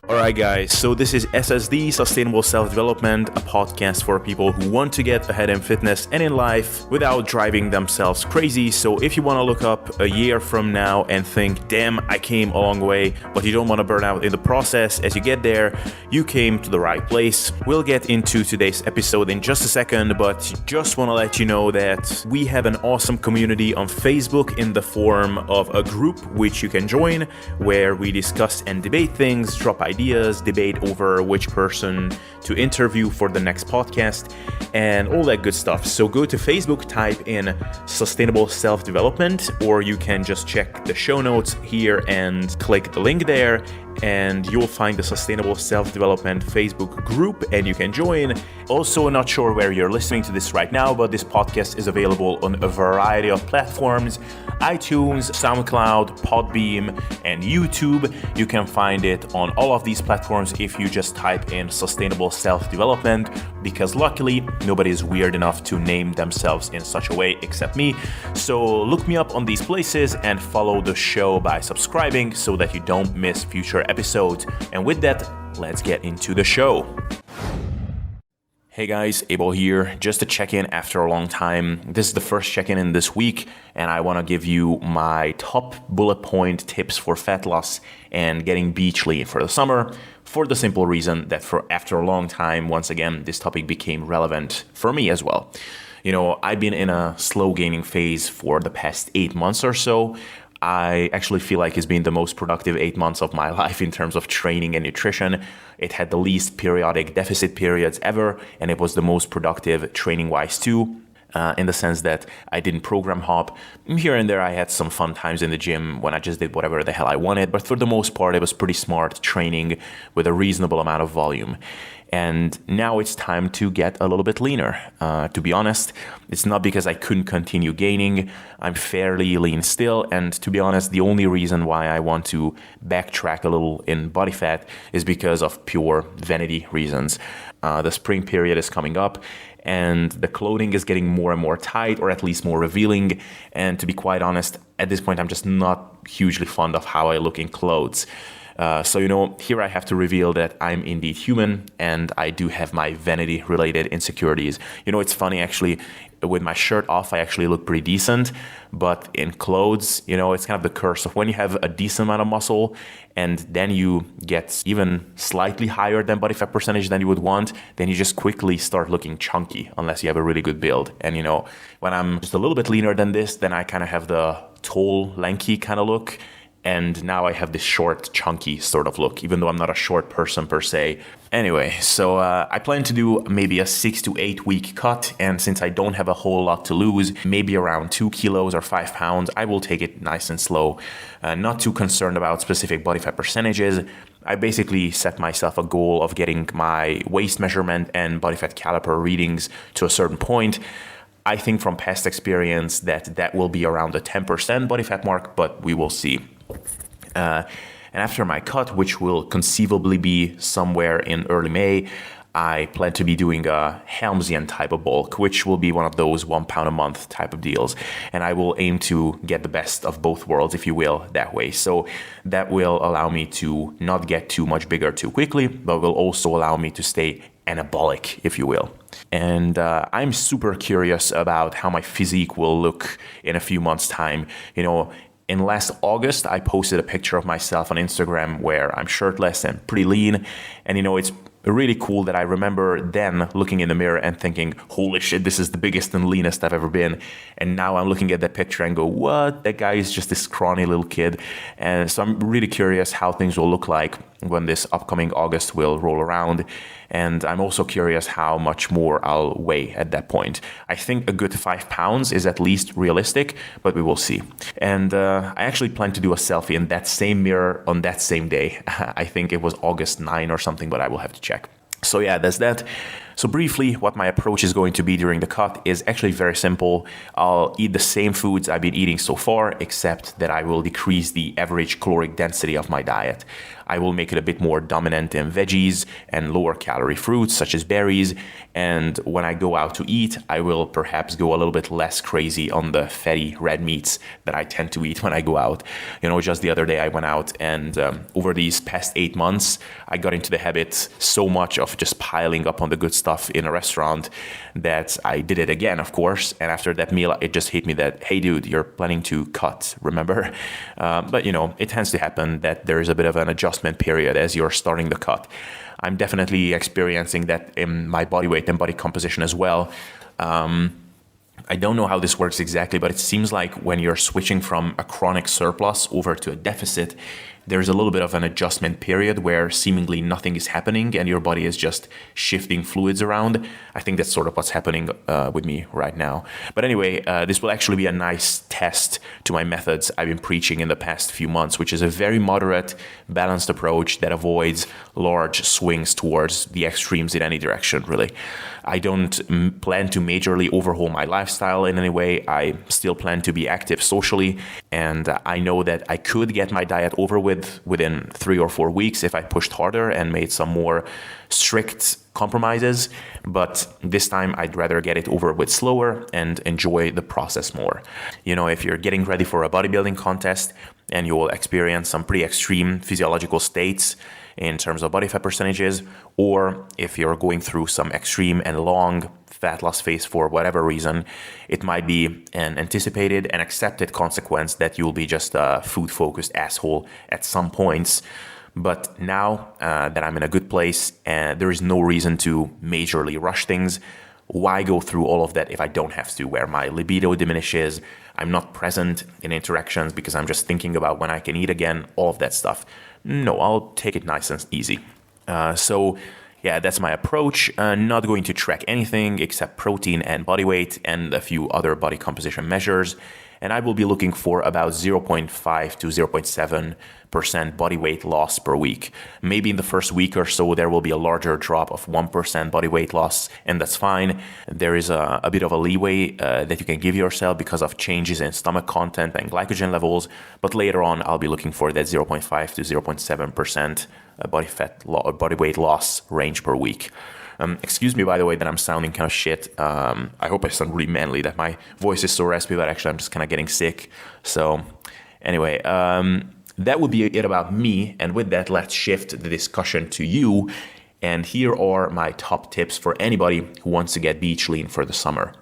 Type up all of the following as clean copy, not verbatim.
Alright guys, so this is SSD, Sustainable Self-Development, a podcast for people who want to get ahead in fitness and in life without driving themselves crazy. So if you want to look up a year from now and think, damn, I came a long way, but you don't want to burn out in the process as you get there, you came to the right place. We'll get into today's episode in just a second, but just want to let you know that we have an awesome community on Facebook in the form of a group which you can join, where we discuss and debate things, drop ideas, debate over which person to interview for the next podcast, and all that good stuff. So go to Facebook, type in Sustainable Self-Development, or you can just check the show notes here and click the link there, and you'll find the Sustainable Self-Development Facebook group and you can join. Also, not sure where you're listening to this right now, but this podcast is available on a variety of platforms: iTunes, SoundCloud, Podbeam, and YouTube. You can find it on all of these platforms if you just type in Sustainable Self-Development, because luckily nobody is weird enough to name themselves in such a way except me. So look me up on these places and follow the show by subscribing so that you don't miss future episodes. And with that, let's get into the show. Hey guys, Abel here. Just a check-in after a long time. This is the first check-in in this week, and I want to give you my top bullet point tips for fat loss and getting beach lean for the summer, for the simple reason that after a long time, once again, this topic became relevant for me as well. You know, I've been in a slow gaining phase for the past 8 months or so. I actually feel like it's been the most productive 8 months of my life in terms of training and nutrition. It had the least periodic deficit periods ever, and it was the most productive training-wise too, in the sense that I didn't program hop. Here and there I had some fun times in the gym when I just did whatever the hell I wanted, but for the most part it was pretty smart training with a reasonable amount of volume. And now it's time to get a little bit leaner. To be honest, it's not because I couldn't continue gaining. I'm fairly lean still. And to be honest, the only reason why I want to backtrack a little in body fat is because of pure vanity reasons. The spring period is coming up, and the clothing is getting more and more tight, or at least more revealing. And to be quite honest, at this point, I'm just not hugely fond of how I look in clothes. So, here I have to reveal that I'm indeed human, and I do have my vanity-related insecurities. It's funny, actually, with my shirt off, I actually look pretty decent, but in clothes, it's kind of the curse of when you have a decent amount of muscle, and then you get even slightly higher than body fat percentage than you would want, then you just quickly start looking chunky, unless you have a really good build. And, when I'm just a little bit leaner than this, then I kind of have the tall, lanky kind of look. And now I have this short, chunky sort of look, even though I'm not a short person per se. Anyway, so I plan to do maybe a 6 to 8 week cut. And since I don't have a whole lot to lose, maybe around 2 kilos or 5 pounds, I will take it nice and slow. Not too concerned about specific body fat percentages. I basically set myself a goal of getting my waist measurement and body fat caliper readings to a certain point. I think from past experience that will be around the 10% body fat mark, but we will see. And after my cut, which will conceivably be somewhere in early May, I plan to be doing a Helmsian type of bulk, which will be one of those 1 pound a month type of deals. And I will aim to get the best of both worlds, if you will, that way. So that will allow me to not get too much bigger too quickly, but will also allow me to stay anabolic, if you will. And I'm super curious about how my physique will look in a few months' time. In last August, I posted a picture of myself on Instagram where I'm shirtless and pretty lean. And, it's really cool that I remember then looking in the mirror and thinking, holy shit, this is the biggest and leanest I've ever been. And now I'm looking at that picture and go, what? That guy is just this scrawny little kid. And so I'm really curious how things will look like when this upcoming August will roll around. And I'm also curious how much more I'll weigh at that point. I think a good 5 pounds is at least realistic, but we will see. And I actually plan to do a selfie in that same mirror on that same day. I think it was August 9 or something, but I will have to check. So yeah, that's that. So briefly, what my approach is going to be during the cut is actually very simple. I'll eat the same foods I've been eating so far, except that I will decrease the average caloric density of my diet. I will make it a bit more dominant in veggies and lower calorie fruits such as berries. And when I go out to eat, I will perhaps go a little bit less crazy on the fatty red meats that I tend to eat when I go out. Just the other day I went out and over these past 8 months, I got into the habit so much of just piling up on the good stuff in a restaurant that I did it again, of course. And after that meal, it just hit me that, hey, dude, you're planning to cut, remember? But it tends to happen that there is a bit of an adjustment period as you're starting the cut. I'm definitely experiencing that in my body weight and body composition as well. I don't know how this works exactly, but it seems like when you're switching from a chronic surplus over to a deficit, there's a little bit of an adjustment period where seemingly nothing is happening and your body is just shifting fluids around. I think that's sort of what's happening with me right now. But anyway, this will actually be a nice test to my methods I've been preaching in the past few months, which is a very moderate, balanced approach that avoids large swings towards the extremes in any direction, really. I don't plan to majorly overhaul my lifestyle in any way. I still plan to be active socially, and I know that I could get my diet over within 3 or 4 weeks if I pushed harder and made some more strict compromises. But this time I'd rather get it over with slower and enjoy the process more. If you're getting ready for a bodybuilding contest and you will experience some pretty extreme physiological states in terms of body fat percentages, or if you're going through some extreme and long fat loss phase for whatever reason, it might be an anticipated and accepted consequence that you'll be just a food-focused asshole at some points. But now that I'm in a good place and there is no reason to majorly rush things, why go through all of that if I don't have to, where my libido diminishes, I'm not present in interactions because I'm just thinking about when I can eat again, all of that stuff. No, I'll take it nice and easy. So that's my approach. Not going to track anything except protein and body weight and a few other body composition measures. And I will be looking for about 0.5 to 0.7% body weight loss per week. Maybe in the first week or so, there will be a larger drop of 1% body weight loss, and that's fine. There is a bit of a leeway that you can give yourself because of changes in stomach content and glycogen levels. But later on, I'll be looking for that 0.5 to 0.7% body weight loss range per week. Excuse me, by the way, that I'm sounding kind of shit. I hope I sound really manly, that my voice is so raspy, but actually I'm just kind of getting sick. So anyway, that would be it about me. And with that, let's shift the discussion to you. And here are my top tips for anybody who wants to get beach lean for the summer.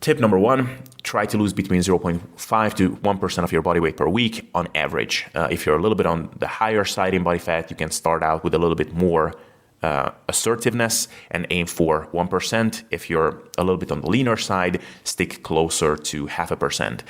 Tip number 1, try to lose between 0.5 to 1% of your body weight per week on average. If you're a little bit on the higher side in body fat, you can start out with a little bit more assertiveness and aim for 1%. If you're a little bit on the leaner side, stick closer to 0.5%.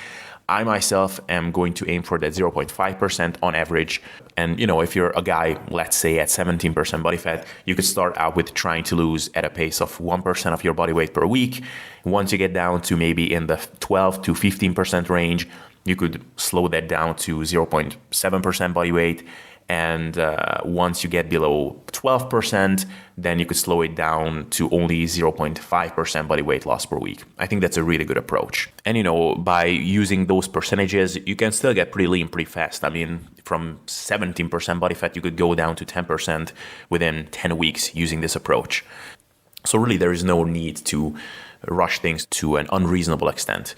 I myself am going to aim for that 0.5% on average. And if you're a guy, let's say at 17% body fat, you could start out with trying to lose at a pace of 1% of your body weight per week. Once you get down to maybe in the 12 to 15% range, you could slow that down to 0.7% body weight. And once you get below 12%, then you could slow it down to only 0.5% body weight loss per week. I think that's a really good approach. And by using those percentages, you can still get pretty lean pretty fast. I mean, from 17% body fat, you could go down to 10% within 10 weeks using this approach. So really, there is no need to rush things to an unreasonable extent.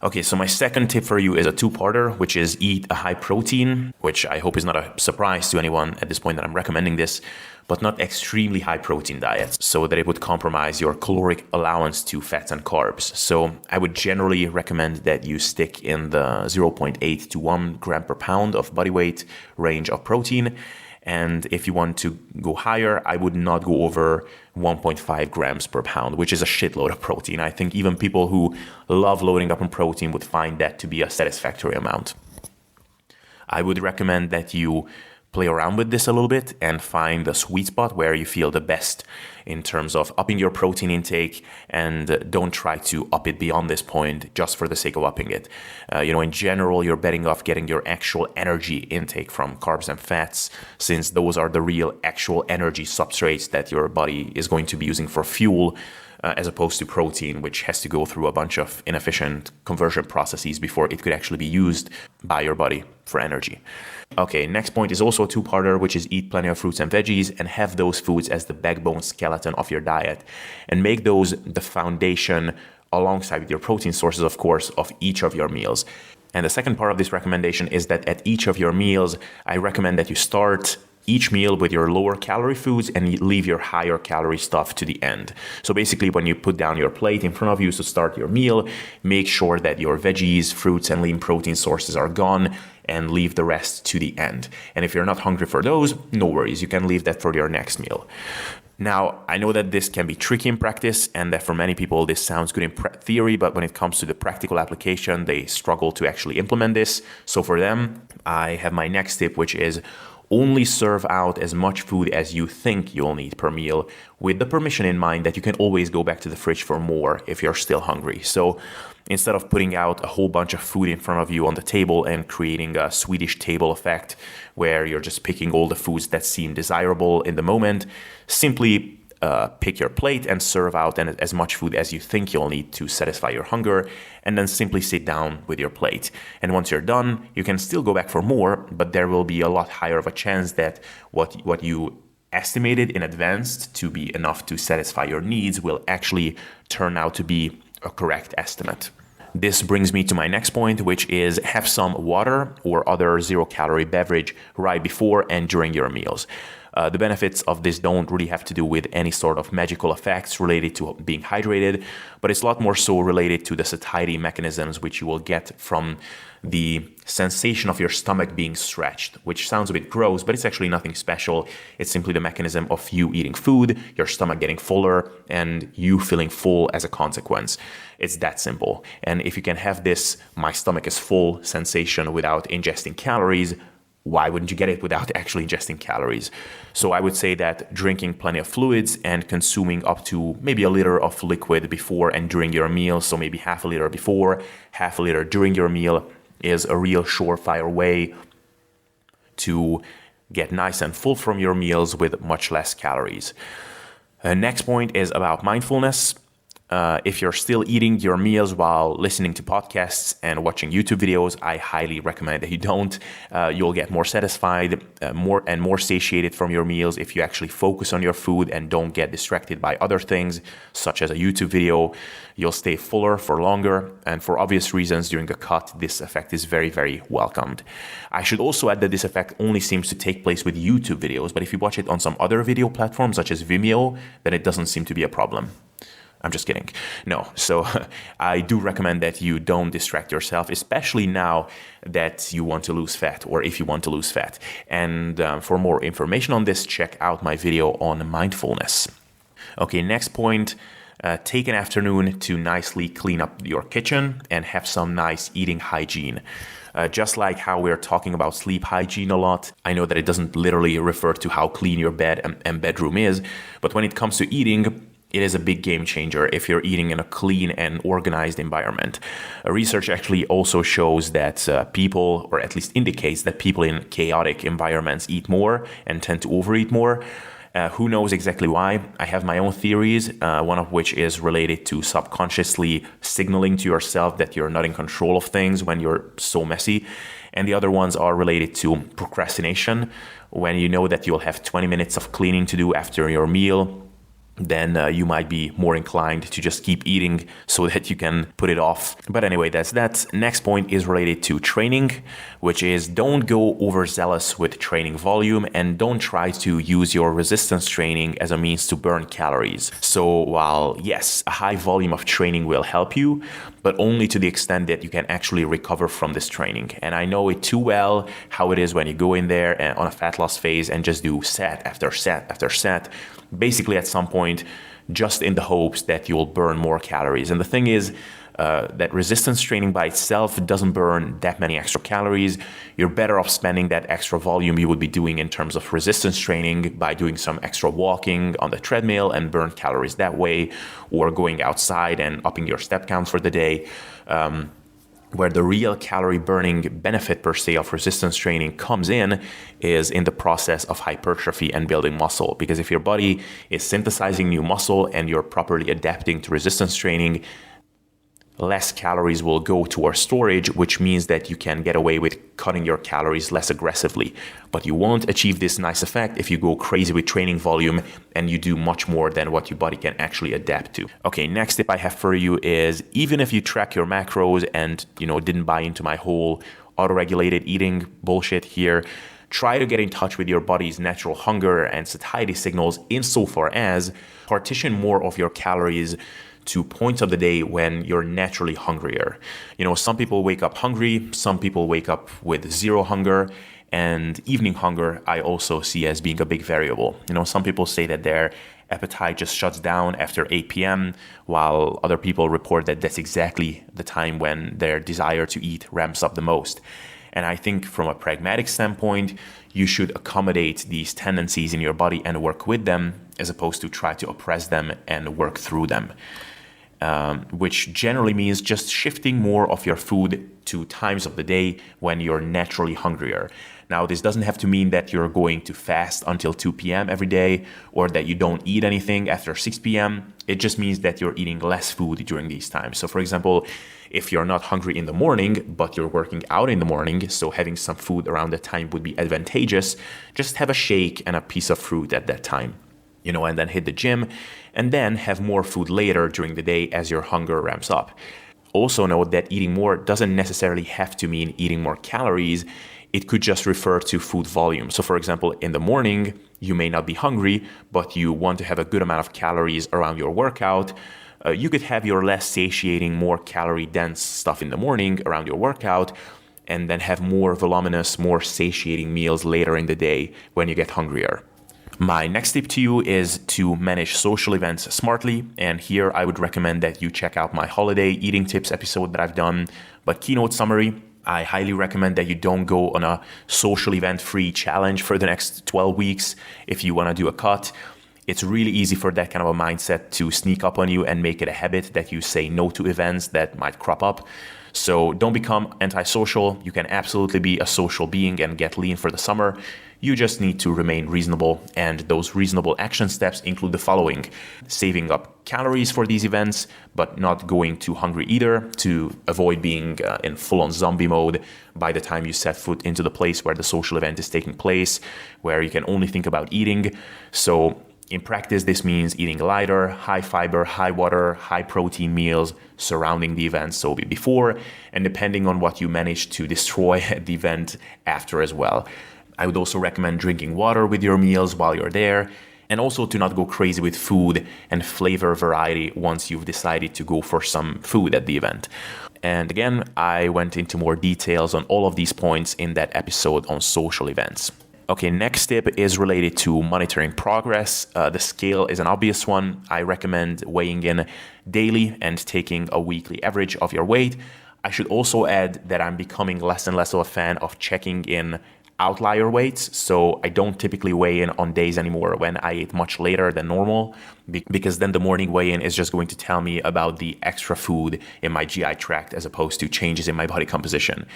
Okay, so my second tip for you is a two-parter, which is eat a high protein, which I hope is not a surprise to anyone at this point that I'm recommending this, but not extremely high protein diets so that it would compromise your caloric allowance to fats and carbs. So I would generally recommend that you stick in the 0.8 to 1 gram per pound of body weight range of protein. And if you want to go higher, I would not go over 1.5 grams per pound, which is a shitload of protein. I think even people who love loading up on protein would find that to be a satisfactory amount. I would recommend that you play around with this a little bit and find the sweet spot where you feel the best in terms of upping your protein intake, and don't try to up it beyond this point just for the sake of upping it. In general, you're betting off getting your actual energy intake from carbs and fats, since those are the real actual energy substrates that your body is going to be using for fuel, as opposed to protein, which has to go through a bunch of inefficient conversion processes before it could actually be used by your body for energy. Okay, next point is also a two-parter, which is eat plenty of fruits and veggies and have those foods as the backbone skeleton of your diet, and make those the foundation alongside with your protein sources, of course, of each of your meals. And the second part of this recommendation is that at each of your meals, I recommend that you start each meal with your lower calorie foods and leave your higher calorie stuff to the end. So basically, when you put down your plate in front of you to start your meal, make sure that your veggies, fruits, and lean protein sources are gone, and leave the rest to the end. And if you're not hungry for those, no worries, you can leave that for your next meal. Now, I know that this can be tricky in practice, and that for many people this sounds good in theory, but when it comes to the practical application, they struggle to actually implement this. So for them, I have my next tip, which is only serve out as much food as you think you'll need per meal, with the permission in mind that you can always go back to the fridge for more if you're still hungry. So instead of putting out a whole bunch of food in front of you on the table and creating a Swedish table effect where you're just picking all the foods that seem desirable in the moment, simply pick your plate and serve out as much food as you think you'll need to satisfy your hunger, and then simply sit down with your plate. And once you're done, you can still go back for more, but there will be a lot higher of a chance that what you estimated in advance to be enough to satisfy your needs will actually turn out to be a correct estimate. This brings me to my next point, which is have some water or other zero-calorie beverage right before and during your meals. The benefits of this don't really have to do with any sort of magical effects related to being hydrated, but it's a lot more so related to the satiety mechanisms which you will get from the sensation of your stomach being stretched, which sounds a bit gross, but it's actually nothing special. It's simply the mechanism of you eating food, your stomach getting fuller, and you feeling full as a consequence. It's that simple. And if you can have this "my stomach is full" sensation without ingesting calories, why wouldn't you get it without actually ingesting calories? So I would say that drinking plenty of fluids and consuming up to maybe a liter of liquid before and during your meal, so maybe half a liter before, half a liter during your meal, is a real surefire way to get nice and full from your meals with much less calories. Next point is about mindfulness. If you're still eating your meals while listening to podcasts and watching YouTube videos, I highly recommend that you don't. You'll get more satisfied, more satiated from your meals if you actually focus on your food and don't get distracted by other things, such as a YouTube video. You'll stay fuller for longer, and for obvious reasons during a cut, this effect is very, very welcomed. I should also add that this effect only seems to take place with YouTube videos, but if you watch it on some other video platforms, such as Vimeo, then it doesn't seem to be a problem. I'm just kidding. No, so I do recommend that you don't distract yourself, especially now that you want to lose fat, or if you want to lose fat. And for more information on this, check out my video on mindfulness. Okay, next point, take an afternoon to nicely clean up your kitchen and have some nice eating hygiene. Just like how we're talking about sleep hygiene a lot, I know that it doesn't literally refer to how clean your bed and bedroom is, but when it comes to eating, it is a big game changer if you're eating in a clean and organized environment. Research actually also shows that people, or at least indicates that people in chaotic environments eat more and tend to overeat more. Who knows exactly why? I have my own theories, one of which is related to subconsciously signaling to yourself that you're not in control of things when you're so messy. And the other ones are related to procrastination. When you know that you'll have 20 minutes of cleaning to do after your meal, then you might be more inclined to just keep eating so that you can put it off. But anyway, that's that. Next point is related to training, which is don't go overzealous with training volume and don't try to use your resistance training as a means to burn calories. So while yes, a high volume of training will help you, but only to the extent that you can actually recover from this training. And I know it too well how it is when you go in there and on a fat loss phase and just do set after set after set, basically at some point, just in the hopes that you'll burn more calories. And the thing is, that resistance training by itself doesn't burn that many extra calories. You're better off spending that extra volume you would be doing in terms of resistance training by doing some extra walking on the treadmill and burn calories that way, or going outside and upping your step count for the day. Where the real calorie burning benefit per se of resistance training comes in is in the process of hypertrophy and building muscle. Because if your body is synthesizing new muscle and you're properly adapting to resistance training, less calories will go towards storage, which means that you can get away with cutting your calories less aggressively. But you won't achieve this nice effect if you go crazy with training volume and you do much more than what your body can actually adapt to. Okay, next tip I have for you is, even if you track your macros and didn't buy into my whole auto-regulated eating bullshit here, try to get in touch with your body's natural hunger and satiety signals insofar as partition more of your calories to points of the day when you're naturally hungrier. Some people wake up hungry, some people wake up with zero hunger, and evening hunger I also see as being a big variable. Some people say that their appetite just shuts down after 8 p.m., while other people report that that's exactly the time when their desire to eat ramps up the most. And I think from a pragmatic standpoint, you should accommodate these tendencies in your body and work with them, as opposed to try to oppress them and work through them. Which generally means just shifting more of your food to times of the day when you're naturally hungrier. Now, this doesn't have to mean that you're going to fast until 2 p.m. every day, or that you don't eat anything after 6 p.m. It just means that you're eating less food during these times. So for example, if you're not hungry in the morning, but you're working out in the morning, so having some food around that time would be advantageous, just have a shake and a piece of fruit at that time. And then hit the gym, and then have more food later during the day as your hunger ramps up. Also note that eating more doesn't necessarily have to mean eating more calories. It could just refer to food volume. So for example, in the morning, you may not be hungry, but you want to have a good amount of calories around your workout. You could have your less satiating, more calorie-dense stuff in the morning around your workout, and then have more voluminous, more satiating meals later in the day when you get hungrier. My next tip to you is to manage social events smartly, and here I would recommend that you check out my holiday eating tips episode that I've done. But keynote summary, I highly recommend that you don't go on a social event-free challenge for the next 12 weeks if you want to do a cut. It's really easy for that kind of a mindset to sneak up on you and make it a habit that you say no to events that might crop up. So don't become antisocial. You can absolutely be a social being and get lean for the summer. You just need to remain reasonable, and those reasonable action steps include the following: saving up calories for these events, but not going too hungry either, to avoid being in full-on zombie mode by the time you set foot into the place where the social event is taking place, where you can only think about eating. So in practice, this means eating lighter, high fiber, high water, high protein meals surrounding the event, so before, and depending on what you manage to destroy at the event, after as well. I would also recommend drinking water with your meals while you're there, and also to not go crazy with food and flavor variety once you've decided to go for some food at the event. And again, I went into more details on all of these points in that episode on social events. Okay, next tip is related to monitoring progress. The scale is an obvious one. I recommend weighing in daily and taking a weekly average of your weight. I should also add that I'm becoming less and less of a fan of checking in outlier weights. So I don't typically weigh in on days anymore when I ate much later than normal, because then the morning weigh-in is just going to tell me about the extra food in my GI tract as opposed to changes in my body composition.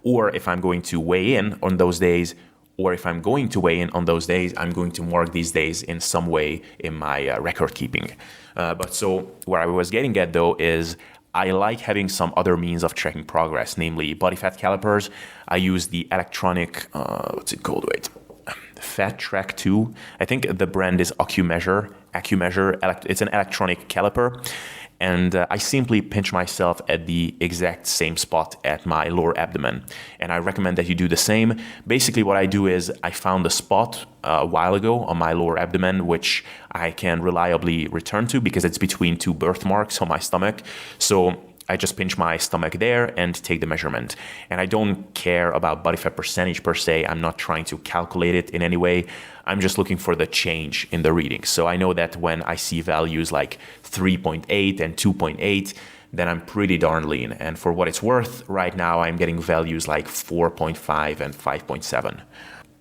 Or if I'm going to weigh in on those days, I'm going to mark these days in some way in my record keeping. But so where I was getting at though is I like having some other means of tracking progress, namely body fat calipers. I use the electronic, Fat Track 2. I think the brand is AccuMeasure. It's an electronic caliper. And I simply pinch myself at the exact same spot at my lower abdomen. And I recommend that you do the same. Basically what I do is I found a spot a while ago on my lower abdomen, which I can reliably return to because it's between two birthmarks on my stomach. So I just pinch my stomach there and take the measurement. And I don't care about body fat percentage per se. I'm not trying to calculate it in any way. I'm just looking for the change in the reading. So I know that when I see values like 3.8 and 2.8, then I'm pretty darn lean. And for what it's worth, right now I'm getting values like 4.5 and 5.7.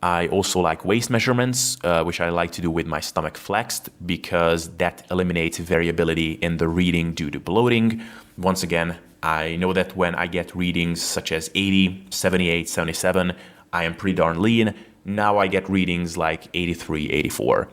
I also like waist measurements, which I like to do with my stomach flexed because that eliminates variability in the reading due to bloating. Once again, I know that when I get readings such as 80, 78, 77, I am pretty darn lean. Now I get readings like 83, 84.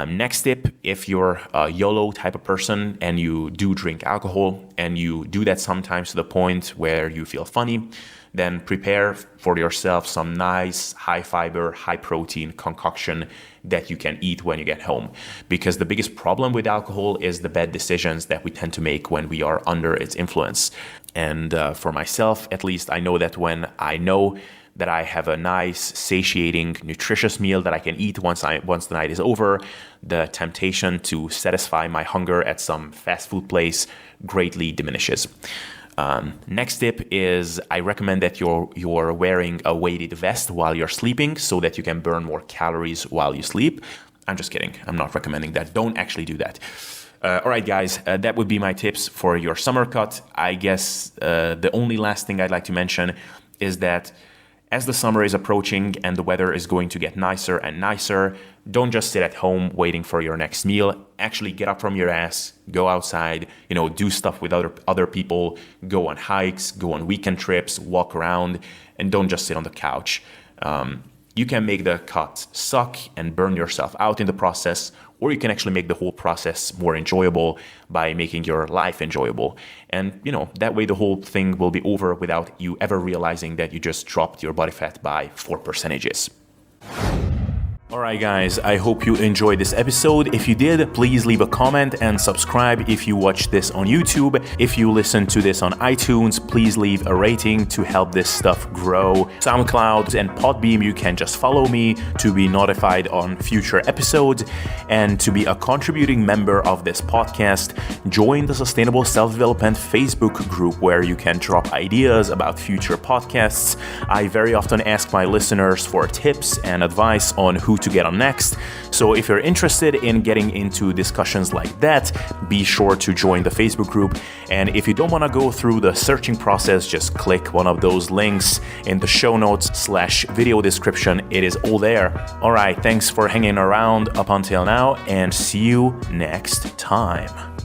Next tip, if you're a YOLO type of person and you do drink alcohol and you do that sometimes to the point where you feel funny, then prepare for yourself some nice high fiber, high protein concoction that you can eat when you get home. Because the biggest problem with alcohol is the bad decisions that we tend to make when we are under its influence. And for myself, at least, I know that when I know that I have a nice, satiating, nutritious meal that I can eat once the night is over, the temptation to satisfy my hunger at some fast food place greatly diminishes. Next tip is I recommend that you're wearing a weighted vest while you're sleeping so that you can burn more calories while you sleep. I'm just kidding. I'm not recommending that. Don't actually do that. All right, guys, that would be my tips for your summer cut. I guess the only last thing I'd like to mention is that as the summer is approaching and the weather is going to get nicer and nicer, don't just sit at home waiting for your next meal. Actually get up from your ass, go outside, do stuff with other people, go on hikes, go on weekend trips, walk around, and don't just sit on the couch. You can make the cut suck and burn yourself out in the process, or you can actually make the whole process more enjoyable by making your life enjoyable. And, that way the whole thing will be over without you ever realizing that you just dropped your body fat by 4%. Alright guys, I hope you enjoyed this episode. If you did, please leave a comment and subscribe if you watch this on YouTube. If you listen to this on iTunes, please leave a rating to help this stuff grow. SoundCloud and Podbeam, you can just follow me to be notified on future episodes. And to be a contributing member of this podcast, join the Sustainable Self-Development Facebook group where you can drop ideas about future podcasts. I very often ask my listeners for tips and advice on who to get on next. So if you're interested in getting into discussions like that, be sure to join the Facebook group. And if you don't want to go through the searching process, just click one of those links in the show notes/video description. It is all there. All right, thanks for hanging around up until now, and see you next time.